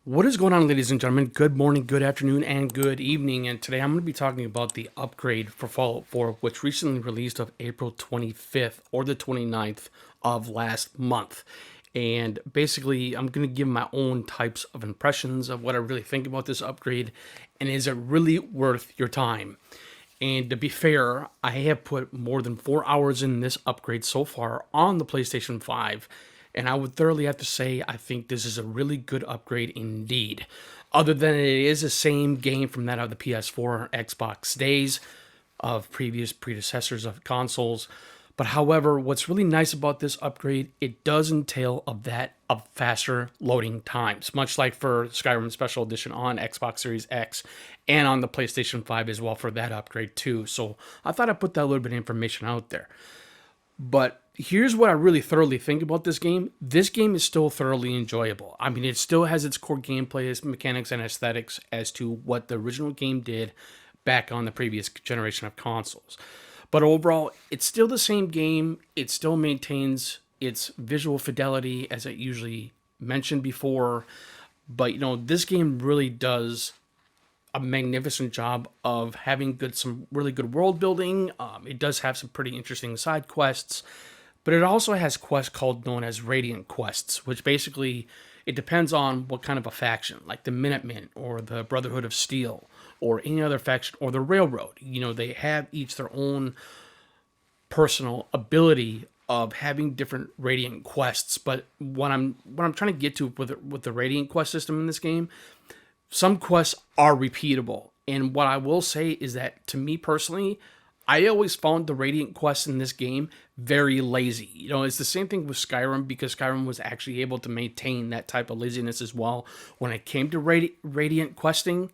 What is going on, ladies and gentlemen? Good morning, good afternoon, and good evening. And today I'm going to be talking about the upgrade for Fallout 4, which recently released of April 25th or the 29th of last month. And basically, I'm going to give my own types of impressions of what I really think about this upgrade and is it really worth your time. And to be fair, I have put more than 4 hours in this upgrade so far on the PlayStation 5, and I would thoroughly have to say I think this is a really good upgrade indeed. Other than it is the same game from that of the PS4 or Xbox days of previous predecessors of consoles. But however, what's really nice about this upgrade, it does entail of faster loading times, much like for Skyrim Special Edition on Xbox Series X and on the PlayStation 5 as well for that upgrade too. So I thought I'd put that little bit of information out there. But here's what I really thoroughly think about this game. This game is still thoroughly enjoyable. I mean, it still has its core gameplay, its mechanics, and aesthetics as to what the original game did back on the previous generation of consoles. But overall, it's still the same game. It still maintains its visual fidelity, as I usually mentioned before. But, this game really does a magnificent job of having some really good world building. It does have some pretty interesting side quests, but it also has quests called known as Radiant quests, which basically it depends on what kind of a faction, like the Minutemen or the Brotherhood of Steel or any other faction or the Railroad. They have each their own personal ability of having different Radiant quests. But what I'm trying to get to with the Radiant quest system in this game, some quests are repeatable. And what I will say is that, to me personally, I always found the Radiant quests in this game very lazy. It's the same thing with Skyrim, because Skyrim was actually able to maintain that type of laziness as well when it came to Radiant questing.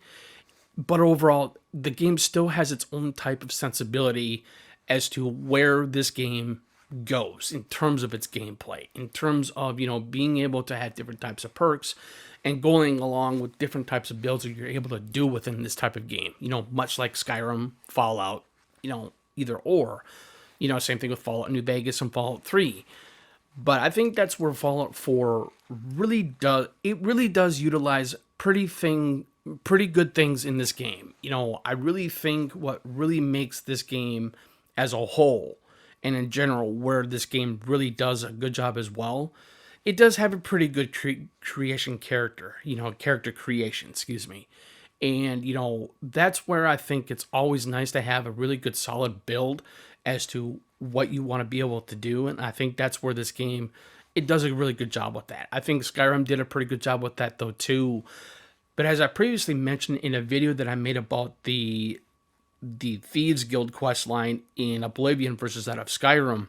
But overall, the game still has its own type of sensibility as to where this game goes in terms of its gameplay, in terms of, being able to have different types of perks and going along with different types of builds that you're able to do within this type of game. Much like Skyrim, Fallout, either or. Same thing with Fallout New Vegas and Fallout 3. But I think that's where Fallout 4 really does utilize pretty good things in this game. I really think what really makes this game as a whole and in general, where this game really does a good job as well, it does have a pretty good character creation, excuse me. And, that's where I think it's always nice to have a really good solid build as to what you want to be able to do. And I think that's where this game, it does a really good job with that. I think Skyrim did a pretty good job with that though too. But as I previously mentioned in a video that I made about the Thieves Guild quest line in Oblivion versus that of Skyrim,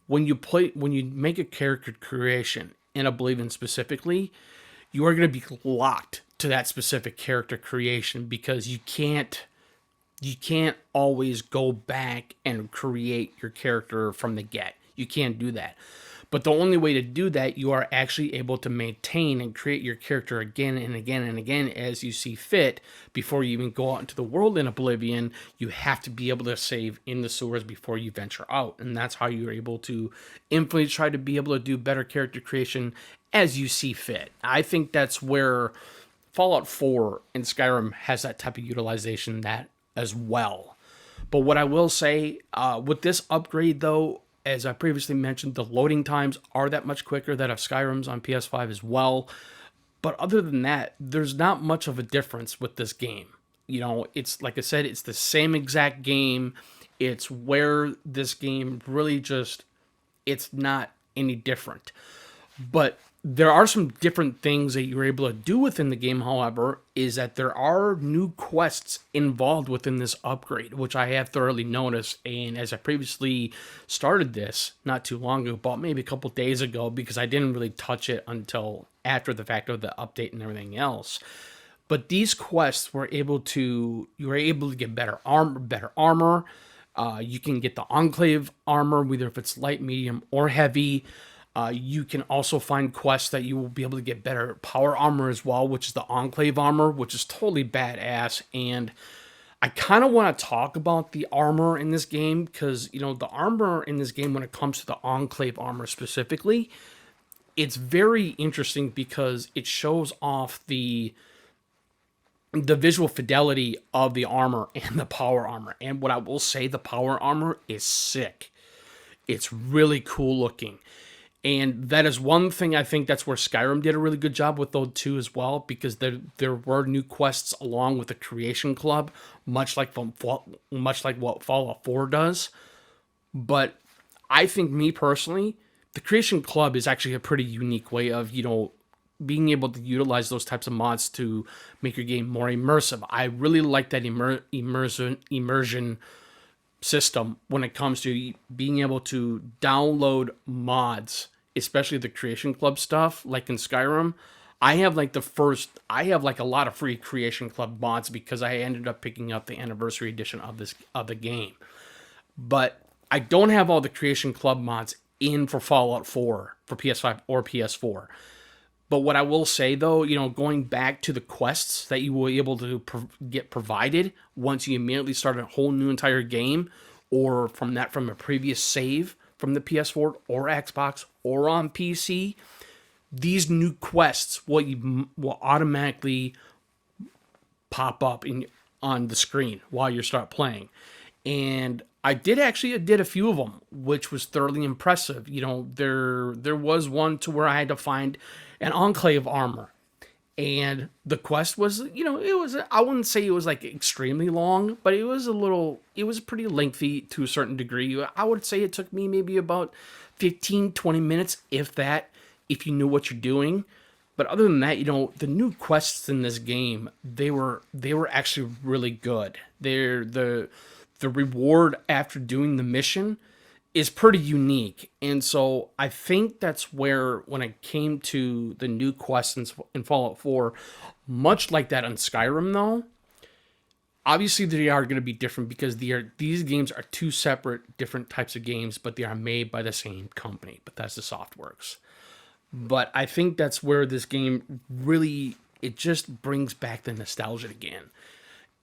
when you make a character creation in Oblivion specifically, you are going to be locked to that specific character creation, because you can't always go back and create your character from the get. You can't do that. But the only way to do that, you are actually able to maintain and create your character again and again and again as you see fit. Before you even go out into the world in Oblivion, you have to be able to save in the sewers before you venture out. And that's how you're able to infinitely try to be able to do better character creation as you see fit. I think that's where Fallout 4 and Skyrim has that type of utilization that as well. But what I will say, with this upgrade though, as I previously mentioned, the loading times are that much quicker than of Skyrim's on PS5 as well. But other than that, there's not much of a difference with this game. It's like I said, it's the same exact game. It's where this game really it's not any different. But there are some different things that you're able to do within the game, however, is that there are new quests involved within this upgrade, which I have thoroughly noticed. And as I previously started this not too long ago, about maybe a couple days ago, because I didn't really touch it until after the fact of the update and everything else. But these quests you were able to get better armor. You can get the Enclave armor, whether if it's light, medium, or heavy. You can also find quests that you will be able to get better power armor as well, which is the Enclave armor, which is totally badass. And I kind of want to talk about the armor in this game, because, the armor in this game, when it comes to the Enclave armor specifically, it's very interesting because it shows off the visual fidelity of the armor and the power armor. And what I will say, the power armor is sick. It's really cool looking. And that is one thing I think that's where Skyrim did a really good job with, though, too, as well, because there were new quests along with the Creation Club, much like what Fallout 4 does. But I think, me personally, the Creation Club is actually a pretty unique way of, being able to utilize those types of mods to make your game more immersive. I really like that immersion system when it comes to being able to download mods, especially the Creation Club stuff, like in Skyrim. I have a lot of free Creation Club mods because I ended up picking up the anniversary edition of the game. But I don't have all the Creation Club mods in for Fallout 4 for PS5 or PS4. But what I will say, though, going back to the quests that you were able to get provided once you immediately start a whole new entire game, or from a previous save from the PS4 or Xbox or on PC, these new quests will automatically pop up on the screen while you start playing. And I did a few of them, which was thoroughly impressive. There was one to where I had to find an enclave armor, and the quest was, I wouldn't say it was like extremely long, but it was pretty lengthy to a certain degree. I would say it took me maybe about 15-20 minutes, if that, if you knew what you're doing. But other than that, the new quests in this game, they were actually really good. The reward after doing the mission is pretty unique. And so I think that's where, when it came to the new quests in Fallout 4, much like that on Skyrim, though, obviously they are going to be different because these games are two separate, different types of games, but they are made by the same company, Bethesda Softworks. But I think that's where this game really, it just brings back the nostalgia again.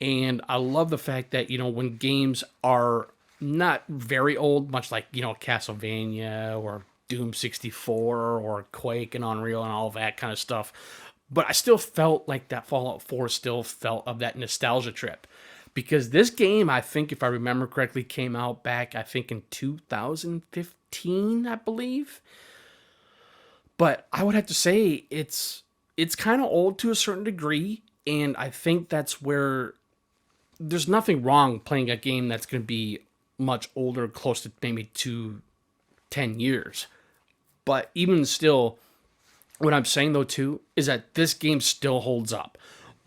And I love the fact that, when games are not very old, much like, Castlevania or Doom 64 or Quake and Unreal and all that kind of stuff, but I still felt like that Fallout 4 still felt of that nostalgia trip. Because this game, I think, if I remember correctly, came out back, I think, in 2015, I believe. But I would have to say it's kind of old to a certain degree, and I think that's where there's nothing wrong playing a game that's going to be much older, close to maybe 10 years. But even still, what I'm saying, though, too, is that this game still holds up.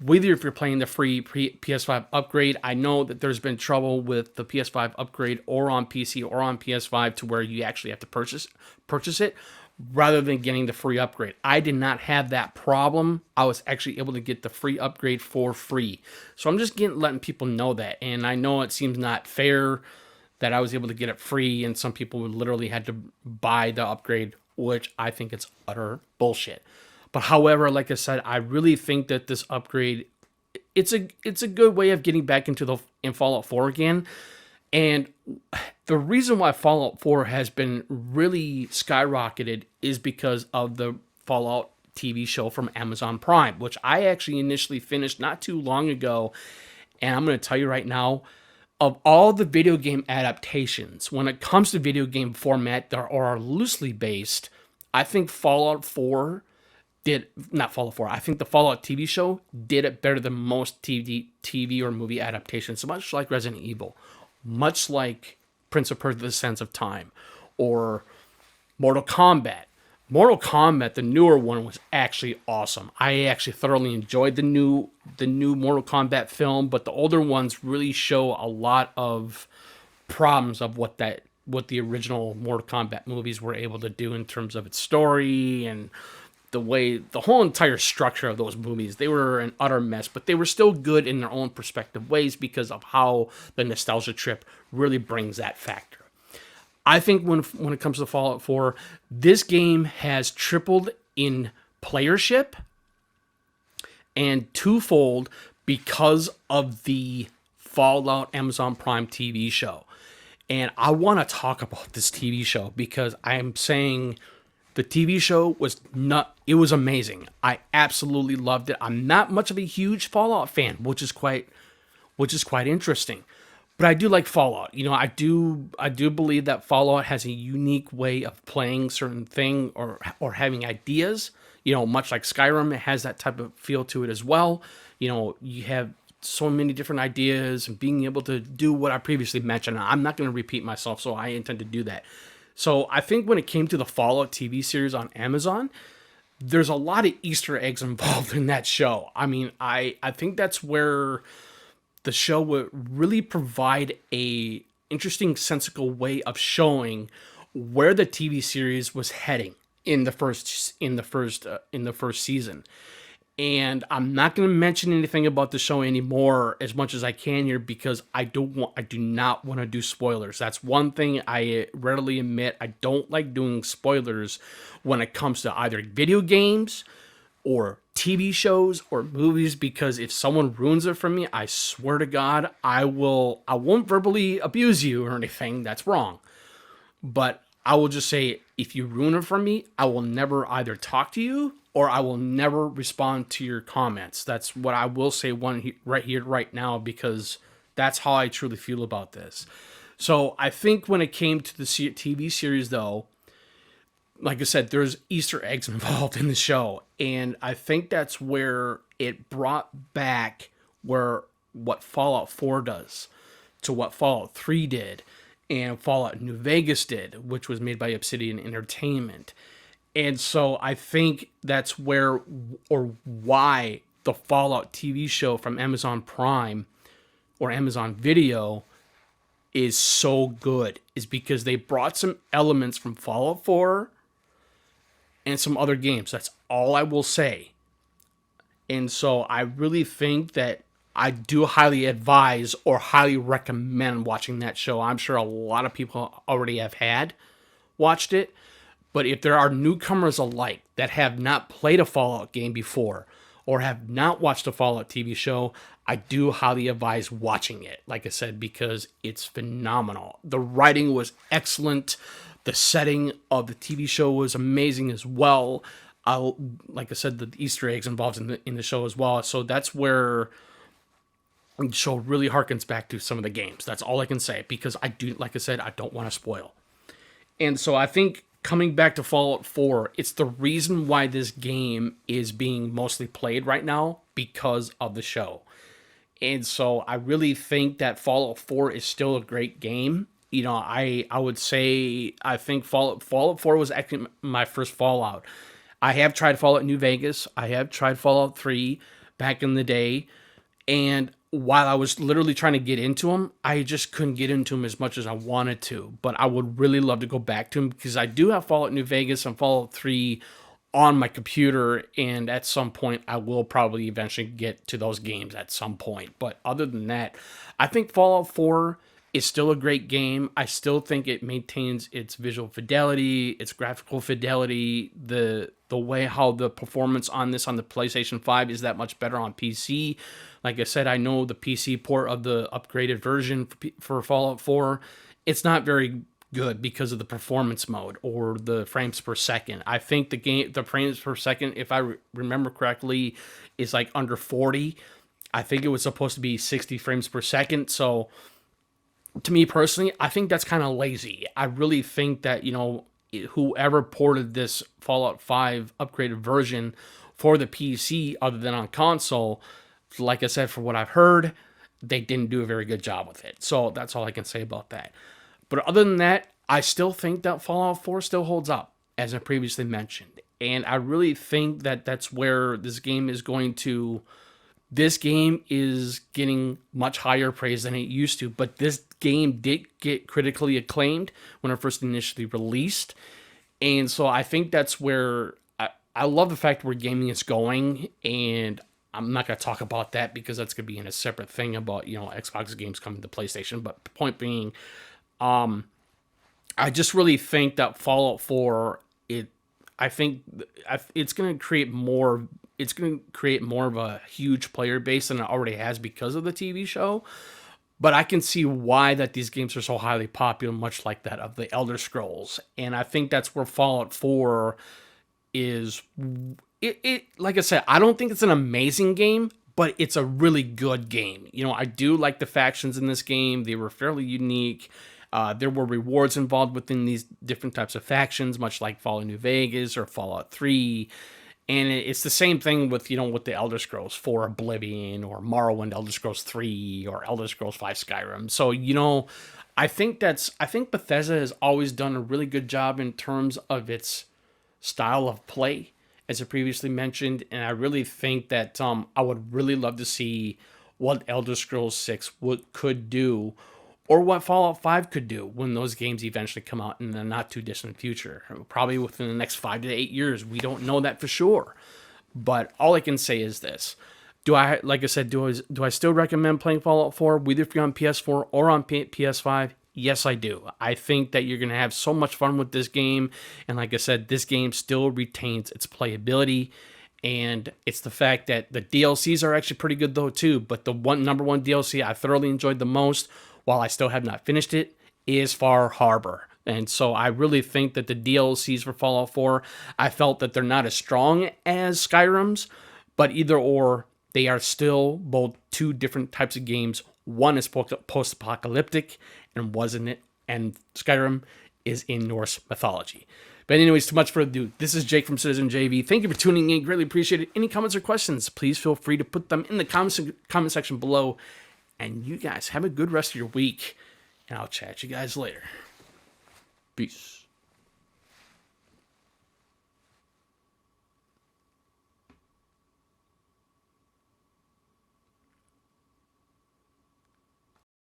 Whether if you're playing the free PS5 upgrade, I know that there's been trouble with the PS5 upgrade or on PC or on PS5 to where you actually have to purchase it rather than getting the free upgrade. I did not have that problem. I was actually able to get the free upgrade for free. So I'm just letting people know that. And I know it seems not fair that I was able to get it free and some people would literally had to buy the upgrade, which I think it's utter bullshit. But however, like I said, I really think that this upgrade, it's a good way of getting back into Fallout 4 again. And the reason why Fallout 4 has been really skyrocketed is because of the Fallout TV show from Amazon Prime, which I actually initially finished not too long ago. And I'm going to tell you right now, of all the video game adaptations, when it comes to video game format that are loosely based, I think Fallout 4 I think the Fallout TV show did it better than most TV or movie adaptations, much like Resident Evil, much like Prince of Persia: The Sands of Time, or Mortal Kombat. Mortal Kombat, the newer one, was actually awesome. I actually thoroughly enjoyed the new Mortal Kombat film, but the older ones really show a lot of problems of what the original Mortal Kombat movies were able to do in terms of its story and the whole entire structure of those movies. They were an utter mess, but they were still good in their own perspective ways because of how the nostalgia trip really brings that factor. I think when it comes to Fallout 4, this game has tripled in playership and twofold because of the Fallout Amazon Prime TV show. And I want to talk about this TV show because I'm saying The TV show was not, it was amazing. I absolutely loved it. I'm not much of a huge Fallout fan, which is quite interesting. But I do like Fallout. I do believe that Fallout has a unique way of playing certain thing or having ideas. Much like Skyrim, it has that type of feel to it as well. You have so many different ideas and being able to do what I previously mentioned. I'm not going to repeat myself, so I intend to do that. So I think when it came to the Fallout TV series on Amazon, there's a lot of Easter eggs involved in that show. I mean, I think that's where the show would really provide a interesting, sensical way of showing where the TV series was heading in the first season. And I'm not going to mention anything about the show anymore as much as I can here because I do not want to do spoilers. That's one thing I readily admit. I don't like doing spoilers when it comes to either video games or TV shows or movies because if someone ruins it for me, I swear to God, I won't verbally abuse you or anything. That's wrong. But I will just say if you ruin it for me, I will never either talk to you or I will never respond to your comments. That's what I will say right here right now because that's how I truly feel about this. So I think when it came to the TV series though, like I said, there's Easter eggs involved in the show, and I think that's where it brought back where what Fallout 4 does to what Fallout 3 did and Fallout New Vegas did, which was made by Obsidian Entertainment. And so I think that's where or why the Fallout TV show from Amazon Prime or Amazon Video is so good is because they brought some elements from Fallout 4 and some other games. That's all I will say. And so I really think that I do highly advise or highly recommend watching that show. I'm sure a lot of people already have had watched it. But if there are newcomers alike that have not played a Fallout game before or have not watched a Fallout TV show, I do highly advise watching it, like I said, because it's phenomenal. The writing was excellent. The setting of the TV show was amazing as well. Like I said, the Easter eggs involved in the show as well. So that's where the show really harkens back to some of the games. That's all I can say because I do, like I said, I don't want to spoil. And so I think coming back to Fallout 4, it's the reason why this game is being mostly played right now because of the show. And so I really think that Fallout 4 is still a great game. I would say I think Fallout 4 was actually my first Fallout. I have tried Fallout New Vegas. I have tried Fallout 3 back in the day. And while I was literally trying to get into them, I just couldn't get into them as much as I wanted to. But I would really love to go back to them because I do have Fallout New Vegas and Fallout 3 on my computer. And at some point, I will probably eventually get to those games at some point. But other than that, I think Fallout 4 is still a great game. I still think it maintains its visual fidelity, its graphical fidelity, the way how the performance on the PlayStation 5 is that much better on PC. Like I said, I know the PC port of the upgraded version for Fallout 4, it's not very good because of the performance mode or the frames per second. I think the frames per second, if I remember correctly, is like under 40. I think it was supposed to be 60 frames per second. So to me personally, I think that's kind of lazy. I really think that, whoever ported this Fallout 5 upgraded version for the PC other than on console, like I said, for what I've heard, they didn't do a very good job with it. So that's all I can say about that. But other than that, I still think that Fallout 4 still holds up, as I previously mentioned. And I really think that that's where this game is going to... This game is getting much higher praise than it used to, but this game did get critically acclaimed when it first initially released. And so I think that's where I love the fact where gaming is going, and I'm not going to talk about that because that's going to be in a separate thing about, Xbox games coming to PlayStation. But the point being, I just really think that Fallout 4, I think it's going to create more. It's going to create more of a huge player base than it already has because of the TV show. But I can see why that these games are so highly popular, much like that of the Elder Scrolls. And I think that's where Fallout 4 is. It like I said, I don't think it's an amazing game, but it's a really good game. You know, I do like the factions in this game. They were fairly unique. There were rewards involved within these different types of factions, much like Fallout New Vegas or Fallout 3. And it's the same thing with, you know, with the Elder Scrolls 4 Oblivion or Morrowind Elder Scrolls 3 or Elder Scrolls 5 Skyrim. So, you know, I think Bethesda has always done a really good job in terms of its style of play, as I previously mentioned, and I really think that I would really love to see what Elder Scrolls 6 could do, or what Fallout 5 could do when those games eventually come out in the not too distant future. Probably within the next 5 to 8 years. We don't know that for sure. But all I can say is this. Like I said, do I still recommend playing Fallout 4, whether if you're on PS4 or on PS5? Yes, I do. I think that you're going to have so much fun with this game. And like I said, this game still retains its playability. And it's the fact that the DLCs are actually pretty good though too. But the number one DLC I thoroughly enjoyed the most, while I still have not finished it, is Far Harbor. And so I really think that the DLCs for Fallout 4, I felt that they're not as strong as Skyrim's, but either or, they are still both two different types of games. One is post-apocalyptic, and Skyrim is in Norse mythology. But anyways, too much further ado. This is Jake from Citizen JV. Thank you for tuning in. Greatly appreciate it. Any comments or questions, please feel free to put them in the comment section below. And you guys have a good rest of your week. And I'll chat you guys later. Peace.